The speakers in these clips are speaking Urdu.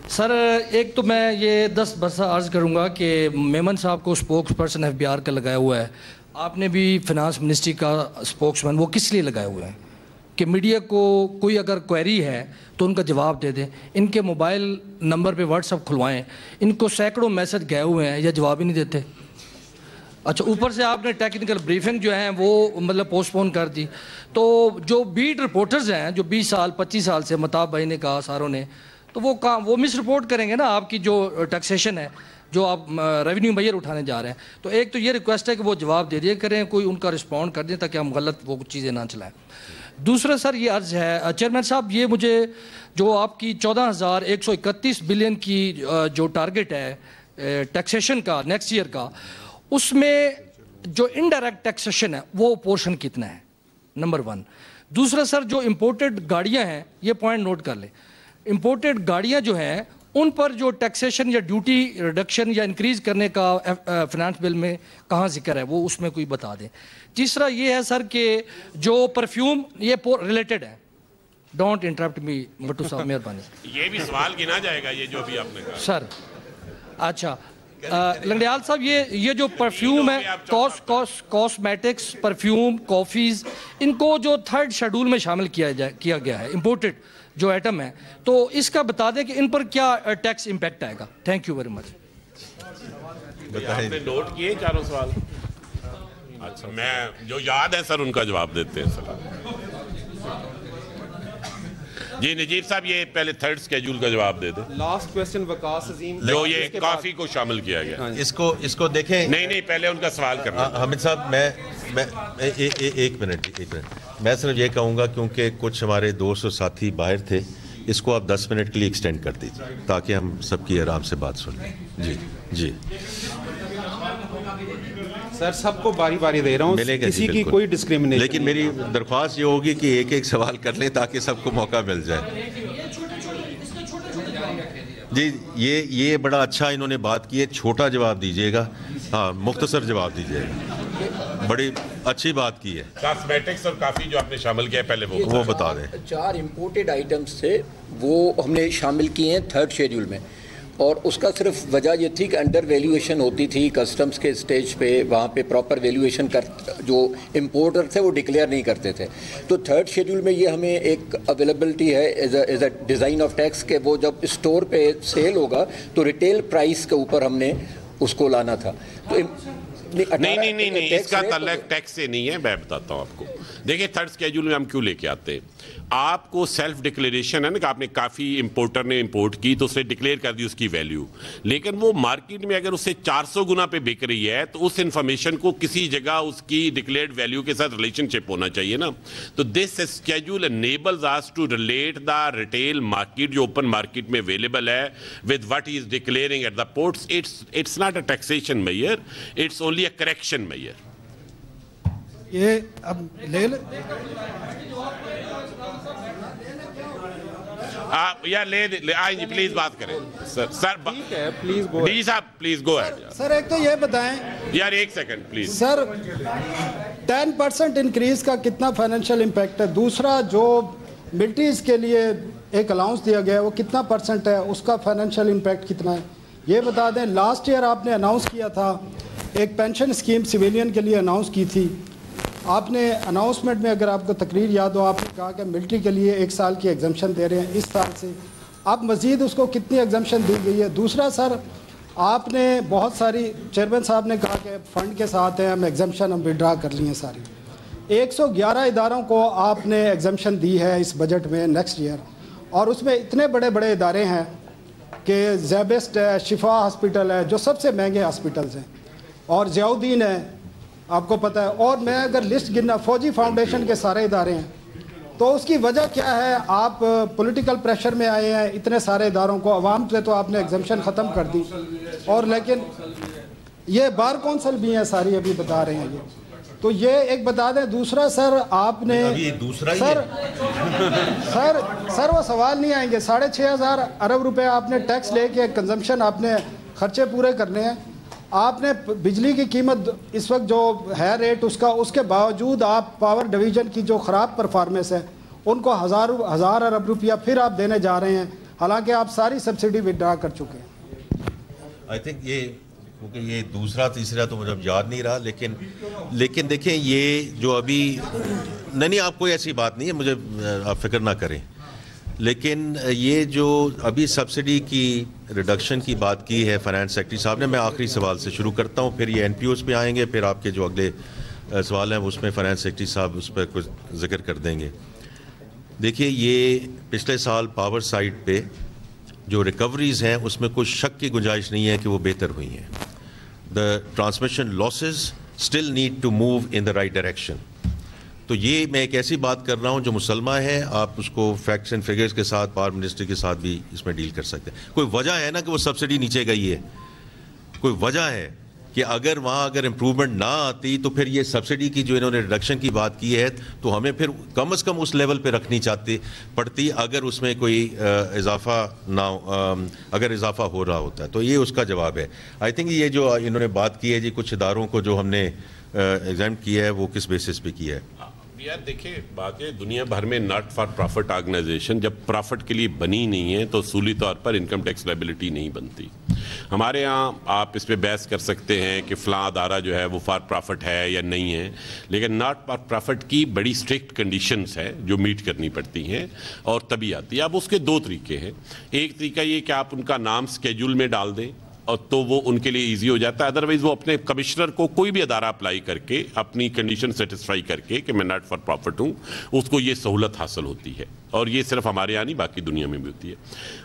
سر ایک تو میں یہ 10 برسہ عرض کروں گا کہ میمن صاحب کو spokesperson F B R کا لگایا ہوا ہے. آپ نے بھی فنانس منسٹری کا اسپوکس مین وہ کس لیے لگائے ہوئے ہیں کہ میڈیا کو کوئی اگر کوئری ہے تو ان کا جواب دے دیں. ان کے موبائل نمبر پہ واٹس ایپ کھلوائیں. ان کو سینکڑوں میسج گئے ہوئے ہیں یا جواب ہی نہیں دیتے. اچھا اوپر سے آپ نے ٹیکنیکل بریفنگ جو ہیں وہ مطلب پوسٹ پون کر دی. تو جو بیٹ رپورٹرز ہیں جو 20 سال 25 سال سے متاب بھائی نے کہا ساروں نے تو وہ مس رپورٹ کریں گے نا آپ کی جو ٹیکسیشن ہے جو آپ ریونیو میئر اٹھانے جا رہے ہیں. تو ایک تو یہ ریکویسٹ ہے کہ وہ جواب دے دیا کریں, کوئی ان کا رسپونڈ کر دیں تاکہ ہم غلط وہ چیزیں نہ چلائیں. دوسرا سر یہ عرض ہے چیئرمین صاحب, یہ مجھے جو آپ کی 14,131 بلین کی جو ٹارگٹ ہے ٹیکسیشن کا نیکسٹ ایئر کا, اس میں جو انڈائریکٹ ٹیکسیشن ہے وہ پورشن کتنا ہے, نمبر 1. دوسرا سر جو امپورٹڈ گاڑیاں ہیں یہ پوائنٹ نوٹ کر لیں, امپورٹڈ گاڑیاں جو ہیں ان پر جو ٹیکسیشن یا ڈیوٹی ریڈکشن یا انکریز کرنے کا فنانس بل میں کہاں ذکر ہے وہ اس میں کوئی بتا دیں. تیسرا یہ ہے سر کہ جو پرفیوم یہ ریلیٹڈ ہے, ڈونٹ انٹرپٹ می بٹو صاحب مہربانی. یہ بھی سوال گنا جائے گا یہ جو بھی آپ نے کہا سر. اچھا لنگڑیال صاحب یہ جو پرفیوم ہے کاسمیٹکس پرفیوم کافیز ان کو جو 3rd شیڈول میں شامل کیا گیا ہے امپورٹڈ جو آئٹم ہے, تو اس کا بتا دیں کہ ان پر کیا ٹیکس امپیکٹ آئے گا. Thank you very much. آپ نے نوٹ کیے چاروں سوال؟ اچھا میں جو یاد ہے سر ان کا جواب دیتے ہیں سر. جی نجیب صاحب یہ پہلے 3rd سکیجول کا جواب دے دیں. لاسٹ کوسچن وقاص عظیم جو یہ کافی کو شامل کیا گیا. اس کو دیکھیں. نہیں پہلے ان کا سوال کرنا. حامد صاحب میں ایک منٹ میں صرف یہ کہوں گا کیونکہ کچھ ہمارے دوست اور ساتھی باہر تھے, اس کو آپ 10 منٹ کے لیے ایکسٹینڈ کر دیجیے تاکہ ہم سب کی آرام سے بات سن لیں. جی سر سب کو باری باری دے رہا ہوں, کسی کی کوئی ڈسکریمنیشن. لیکن میری درخواست یہ ہوگی کہ ایک سوال کر لیں تاکہ سب کو موقع مل جائے. جی یہ بڑا اچھا انہوں نے بات کی ہے, چھوٹا جواب دیجیے گا. ہاں مختصر جواب دیجیے گا, بڑی اچھی بات کی ہے. کاسمیٹکس اور کافی جو آپ نے شامل کیا ہے پہلے وہ بتا دیں. 4 امپورٹڈ آئٹمس تھے وہ ہم نے شامل کیے ہیں 3rd شیڈول میں, اور اس کا صرف وجہ یہ تھی کہ انڈر ویلیویشن ہوتی تھی کسٹمز کے اسٹیج پہ, وہاں پہ پراپر ویلیویشن جو امپورٹر تھے وہ ڈکلیئر نہیں کرتے تھے. تو 3rd شیڈول میں یہ ہمیں ایک اویلیبلٹی ہے as a design of tax کہ وہ جب اسٹور پہ سیل ہوگا تو ریٹیل پرائس کے اوپر ہم نے اس کو لانا تھا. تو نہیں اس کا تعلق ٹیکس سے نہیں ہے. میں بتاتا ہوں آپ کو. دیکھیں 3rd سکیجول میں ہم کیوں لے کے آتے ہیں, آپ کو سیلف ڈکلیریشن ہے نا کہ آپ نے کافی امپورٹر نے امپورٹ کی تو اس نے ڈکلیئر کر دی اس کی ویلیو, لیکن وہ مارکیٹ میں اگر اس سے 400 گنا پہ بک رہی ہے تو اس انفارمیشن کو کسی جگہ اس کی ڈکلیئرڈ ویلیو کے ساتھ ریلیشن شپ ہونا چاہیے نا. تو this schedule enables us to relate the retail market جو اوپن مارکیٹ میں اویلیبل ہے with what he is declaring at the ports. It's not a taxation measure, it's only a correction measure. یہ اب لے لیں آپ یا لے آئیں جی پلیز بات کریں سر. ٹھیک ہے پلیز گو ڈی صاحب پلیز گو ایڈ. سر ایک تو یہ بتائیں یار ایک سیکنڈ پلیز سر 10% انکریز کا کتنا فائنینشیل امپیکٹ ہے. دوسرا جو ملٹریز کے لیے ایک الاؤنس دیا گیا ہے وہ کتنا % ہے, اس کا فائنینشیل امپیکٹ کتنا ہے یہ بتا دیں. لاسٹ ایئر آپ نے اناؤنس کیا تھا ایک پینشن اسکیم سویلین کے لیے اناؤنس کی تھی. آپ نے اناؤنسمنٹ میں اگر آپ کو تقریر یاد ہو آپ نے کہا کہ ملٹری کے لیے 1 سال کی ایگزمپشن دے رہے ہیں اس سال سے. اب مزید اس کو کتنی ایگزمپشن دی گئی ہے. دوسرا سر آپ نے بہت ساری چیئرمین صاحب نے کہا کہ فنڈ کے ساتھ ہیں ہم ایگزمپشن ہم وڈرا کر لی ہیں ساری. 111 اداروں کو آپ نے ایگزمپشن دی ہے اس بجٹ میں نیکسٹ ایئر, اور اس میں اتنے بڑے بڑے ادارے ہیں کہ زیبسٹ ہے, شفا ہاسپٹل ہے جو سب سے مہنگے ہاسپٹلز ہیں, اور ضیاء الدین ہے آپ کو پتہ ہے, اور میں اگر لسٹ گننا فوجی فاؤنڈیشن کے سارے ادارے ہیں. تو اس کی وجہ کیا ہے, آپ پولیٹیکل پریشر میں آئے ہیں اتنے سارے اداروں کو, عوام سے تو آپ نے ایگزمپشن ختم کر دی, اور لیکن یہ بار کونسل بھی ہیں ساری ابھی بتا رہے ہیں یہ. تو یہ ایک بتا دیں. دوسرا سر آپ نے سر وہ سوال نہیں آئیں گے. 6,500 ارب روپے آپ نے ٹیکس لے کے کنزمپشن آپ نے خرچے پورے کرنے ہیں. آپ نے بجلی کی قیمت اس وقت جو ہے ریٹ اس کے باوجود آپ پاور ڈویژن کی جو خراب پرفارمنس ہے ان کو ہزار ارب روپیہ پھر آپ دینے جا رہے ہیں. حالانکہ آپ ساری سبسڈی ودرا کر چکے ہیں. آئی تھنک یہ کیونکہ یہ دوسرا تیسرا تو مجھے یاد نہیں رہا, لیکن دیکھیں یہ جو ابھی نہیں آپ کوئی ایسی بات نہیں ہے, مجھے آپ فکر نہ کریں, لیکن یہ جو ابھی سبسڈی کی ریڈکشن کی بات کی ہے فائنانس سیکرٹری صاحب نے, میں آخری سوال سے شروع کرتا ہوں, پھر یہ این پی اوز پہ آئیں گے, پھر آپ کے جو اگلے سوال ہیں اس میں فائنانس سیکرٹری صاحب اس پہ کچھ ذکر کر دیں گے. دیکھیے یہ پچھلے سال پاور سائٹ پہ جو ریکوریز ہیں اس میں کوئی شک کی گنجائش نہیں ہے کہ وہ بہتر ہوئی ہیں. The transmission losses still need to move in the right direction. تو یہ میں ایک ایسی بات کر رہا ہوں جو مسلمہ ہے, آپ اس کو فیکٹس اینڈ فگرز کے ساتھ پاور منسٹری کے ساتھ بھی اس میں ڈیل کر سکتے ہیں. کوئی وجہ ہے نا کہ وہ سبسڈی نیچے گئی ہے, کوئی وجہ ہے کہ اگر وہاں اگر امپروومنٹ نہ آتی تو پھر یہ سبسڈی کی جو انہوں نے ریڈکشن کی بات کی ہے تو ہمیں پھر کم از کم اس لیول پہ رکھنی پڑتی اگر اس میں کوئی اضافہ نہ اگر اضافہ ہو رہا ہوتا ہے. تو یہ اس کا جواب ہے. آئی تھنک یہ جو انہوں نے بات کی ہے جی کچھ اداروں کو جو ہم نے ایگزام کیا ہے وہ کس بیسس پہ کیا ہے. یار دیکھیں بات ہے, دنیا بھر میں ناٹ فار پرافٹ آرگنائزیشن جب پرافٹ کے لیے بنی نہیں ہے تو اصولی طور پر انکم ٹیکس لائبلٹی نہیں بنتی. ہمارے ہاں آپ اس پہ بحث کر سکتے ہیں کہ فلاں ادارہ جو ہے وہ فار پرافٹ ہے یا نہیں ہے, لیکن ناٹ فار پرافٹ کی بڑی اسٹرکٹ کنڈیشنز ہے جو میٹ کرنی پڑتی ہیں اور تبھی آتی ہے. اب اس کے دو طریقے ہیں. ایک طریقہ یہ کہ آپ ان کا نام اسکیجول میں ڈال دیں اور تو وہ ان کے لیے ایزی ہو جاتا ہے, ادروائز وہ اپنے کمشنر کو کوئی بھی ادارہ اپلائی کر کے اپنی کنڈیشن سیٹسفائی کر کے کہ میں ناٹ فار پرافٹ ہوں, اس کو یہ سہولت حاصل ہوتی ہے. اور یہ صرف ہمارے یہاں نہیں باقی دنیا میں بھی ہوتی ہے.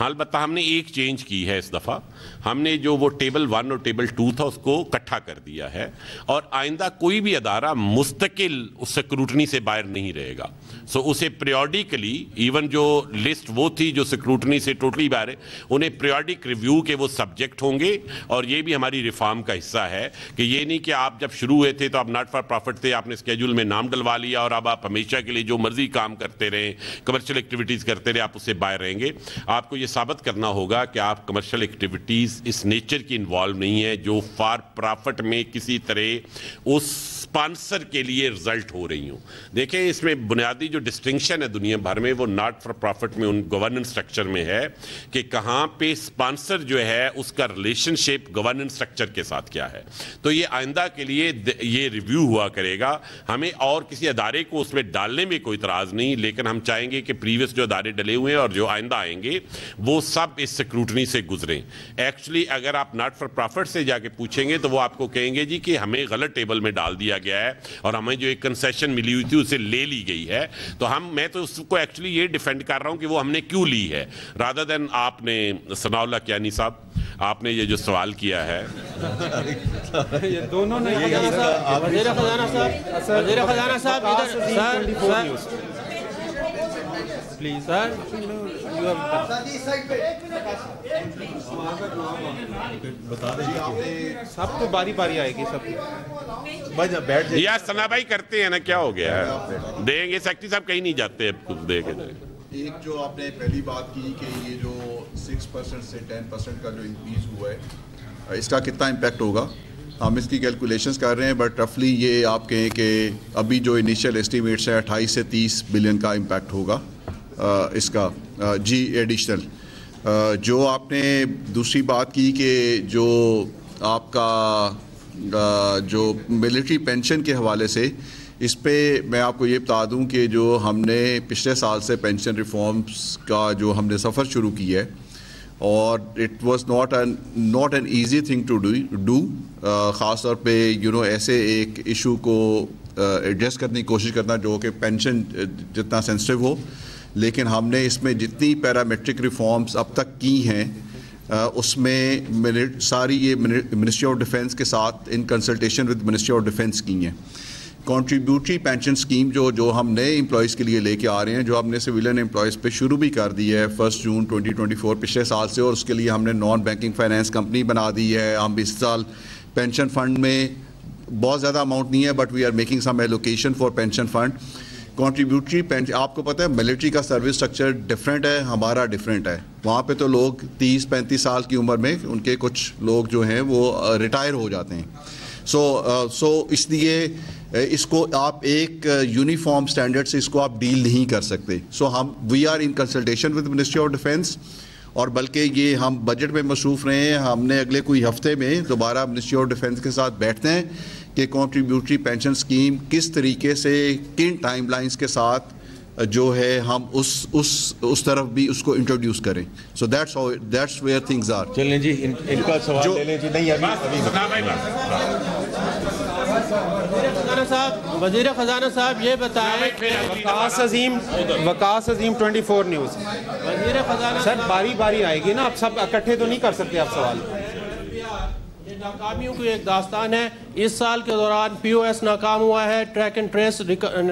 ہاں البتہ ہم نے ایک چینج کی ہے اس دفعہ, ہم نے جو وہ ٹیبل 1 اور ٹیبل 2 تھا اس کو اکٹھا کر دیا ہے, اور آئندہ کوئی بھی ادارہ مستقل اس سکروٹنی سے باہر نہیں رہے گا. سو اسے پیریوڈیکلی ایون جو لسٹ وہ تھی جو سکروٹنی سے ٹوٹلی باہر ہے, انہیں پیریوڈک ریویو کے وہ سبجیکٹ ہوں گے. اور یہ بھی ہماری ریفارم کا حصہ ہے کہ یہ نہیں کہ آپ جب شروع ہوئے تھے تو آپ ناٹ فار پرافٹ تھے, آپ نے اسکیجول میں نام ڈلوا لیا اور اب آپ ہمیشہ کے لیے جو مرضی کام کرتے رہیں, کمرشل ایکٹیویٹیز کرتے رہے, آپ اس سے باہر رہیں گے. آپ کو یہ ثابت کرنا ہوگا کہ آپ کمرشل ایکٹیویٹیز اس نیچر کی انوالو نہیں ہے جو فار پرافٹ میں کسی طرح اس اسپانسر کے لیے رزلٹ ہو رہی ہوں. دیکھیں اس میں بنیادی جو ڈسٹنکشن ہے دنیا بھر میں وہ ناٹ فار پرافٹ میں ان گورننس سٹرکچر میں ہے کہ کہاں پہ اسپانسر جو ہے اس کا ریلیشن شپ گورننس سٹرکچر کے ساتھ کیا ہے. تو یہ آئندہ کے لیے یہ ریویو ہوا کرے گا. ہمیں اور کسی ادارے کو اس میں ڈالنے میں کوئی اعتراض نہیں, لیکن ہم چاہیں گے کہ پریویس جو ادارے ڈلے ہوئے ہیں اور جو آئندہ آئیں گے وہ سب اس سکروٹنی سے گزریں. ایکچولی اگر آپ ناٹ فار پرافٹ سے جا کے پوچھیں گے تو وہ آپ کو کہیں گے جی کہ ہمیں غلط ٹیبل میں ڈال دیا گیا ہے اور ہمیں جو ایک کنسیشن ملی ہوئی تھی اسے لے لی گئی ہے. تو میں تو اس کو ایکچولی یہ ڈیفینڈ کر رہا ہوں کہ وہ ہم نے کیوں لی ہے, رادر دین آپ نے ثناء اللہ کیانی صاحب آپ نے یہ جو سوال کیا ہے یہ دونوں نے وزیر خزانہ صاحب پلیز سر سب کو باری باری آئے گی. سب یا ثنا بھائی کرتے ہیں نا, کیا ہو گیا ہے, دیں گے. سیکٹری صاحب کہیں نہیں جاتے کچھ دے کے جائیں. ایک جو آپ نے پہلی بات کی کہ یہ جو 6% سے 10% کا جو انکریز ہوا ہے اس کا کتنا امپیکٹ ہوگا, ہم اس کی کیلکولیشنز کر رہے ہیں, بٹ رفلی یہ آپ کہیں کہ ابھی جو انیشیل اسٹیمیٹس ہے 28 سے 30 بلین کا امپیکٹ ہوگا اس کا جی ایڈیشنل. جو آپ نے دوسری بات کی کہ جو آپ کا جو ملٹری پینشن کے حوالے سے, اس پہ میں آپ کو یہ بتا دوں کہ جو ہم نے پچھلے سال سے پینشن ریفارمز کا جو ہم نے سفر شروع کیا ہے, اور it was not an easy thing to do, خاص طور پہ ایسے ایک ایشو کو ایڈجسٹ کرنے کی کوشش کرنا جو کہ پینشن جتنا سینسٹیو ہو. لیکن ہم نے اس میں جتنی پیرامیٹرک ریفارمز اب تک کی ہیں اس میں ساری یہ منسٹری آف ڈیفینس کے ساتھ ان consultation with ministry of defence کی ہیں. کنٹریبیوٹری پینشن اسکیم جو ہم نئے امپلائیز کے لیے لے کے آ رہے ہیں, جو ہم نے سویلین امپلائیز پہ شروع بھی کر دی ہے 1 جون 2024 پچھلے سال سے, اور اس کے لیے ہم نے نان بینکنگ فائنینس کمپنی بنا دی ہے. ہم اس سال پینشن فنڈ میں بہت زیادہ اماؤنٹ نہیں ہے, but we are making some allocation for pension fund. Contributory pension آپ کو پتہ ہے ملٹری کا سروس اسٹرکچر ڈفرینٹ ہے, ہمارا ڈفرینٹ ہے. وہاں پہ تو لوگ 30-35 سال کی عمر میں ان کے کچھ لوگ جو ہیں وہ ریٹائر ہو جاتے ہیں. سو اس لیے اس کو آپ ایک یونیفارم سٹینڈرڈ سے اس کو آپ ڈیل نہیں کر سکتے. So we are in consultation with ministry of defence, اور بلکہ یہ ہم بجٹ میں مصروف رہے ہیں. ہم نے اگلے کوئی ہفتے میں دوبارہ منسٹری آف ڈیفنس کے ساتھ بیٹھتے ہیں کہ کنٹریبیوٹری پینشن اسکیم کس طریقے سے کن ٹائم لائنز کے ساتھ جو ہے ہم اس طرف بھی اس کو انٹروڈیوس کریں. So that's where things are. چلیں جی ان کا سوال لے لیں جی. نہیں ابھی وزیر خزانہ صاحب یہ بتائیں. وقاص عظیم 24 نیوز. وزیر خزانہ سر باری باری آئے گی نا, اب سب اکٹھے تو نہیں کر سکتے آپ سوال. ناکامیوں کی ایک داستان ہے. اس سال کے دوران پی او ایس ناکام ہوا ہے, ٹریک اینڈ ٹریس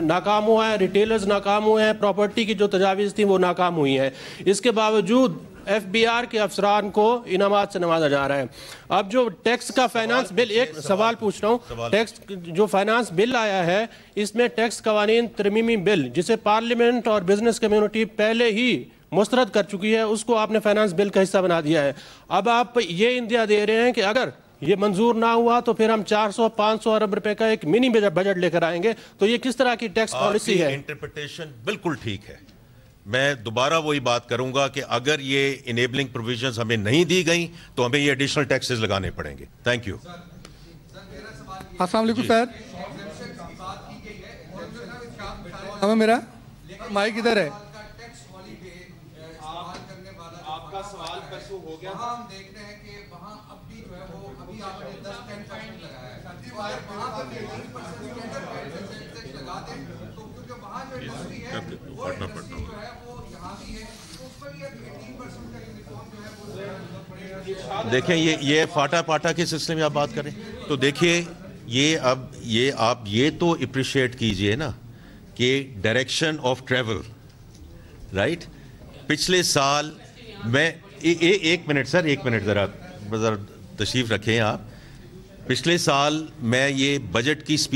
ناکام ہوا ہے, ریٹیلرز ناکام ہوئے ہیں, پراپرٹی کی جو تجاویز تھیں وہ ناکام ہوئی ہیں. اس کے باوجود ایف بی آر کے افسران کو انعامات سے نوازا جا رہا ہے. اب جو ٹیکس کا فائنانس بل, ایک سوال پوچھ رہا ہوں, ٹیکس جو فائنانس بل آیا ہے اس میں ٹیکس قوانین ترمیمی بل جسے پارلیمنٹ اور بزنس کمیونٹی پہلے ہی مسترد کر چکی ہے, اس کو آپ نے فائنانس بل کا حصہ بنا دیا ہے. اب آپ یہ اندیا دے رہے ہیں کہ اگر یہ منظور نہ ہوا تو پھر ہم 400-500 ارب روپے کا ایک منی بجٹ لے کر آئیں گے. تو یہ کس طرح کی ٹیکس پالیسی ہے؟ انٹرپریٹیشن بالکل ٹھیک ہے. میں دوبارہ وہی بات کروں گا کہ اگر یہ انیبلنگ پروویژنز ہمیں نہیں دی گئیں تو ہمیں یہ ایڈیشنل ٹیکسز لگانے پڑیں گے. Thank you. السلام علیکم سر. ہمیں میرا مائک ادھر ہے. آپ کا سوال پرسو ہو گیا. ہم دیکھ رہے ہیں کہ وہاں اب بھی جو ہے وہ ابھی آپ نے 10-10% لگایا ہے, اور وہاں پر 18% ٹیکس لگا دیں تو کیونکہ وہاں جو انڈسٹری ہے وہ انڈسٹری جو ہے وہ یہاں بھی ہے, تو اس پر یہ 18% کا یونیفارم جو ہے وہ دیکھیں یہ فاٹا پاٹا کے سلسلے میں آپ بات کریں تو دیکھیے یہ آپ یہ تو اپریشیٹ کیجئے نا کہ ڈائریکشن آف ٹریول رائٹ. پچھلے سال میں ایک منٹ سر, ایک منٹ ذرا تشریف رکھیں آپ. پچھلے سال میں یہ بجٹ کی سپیچ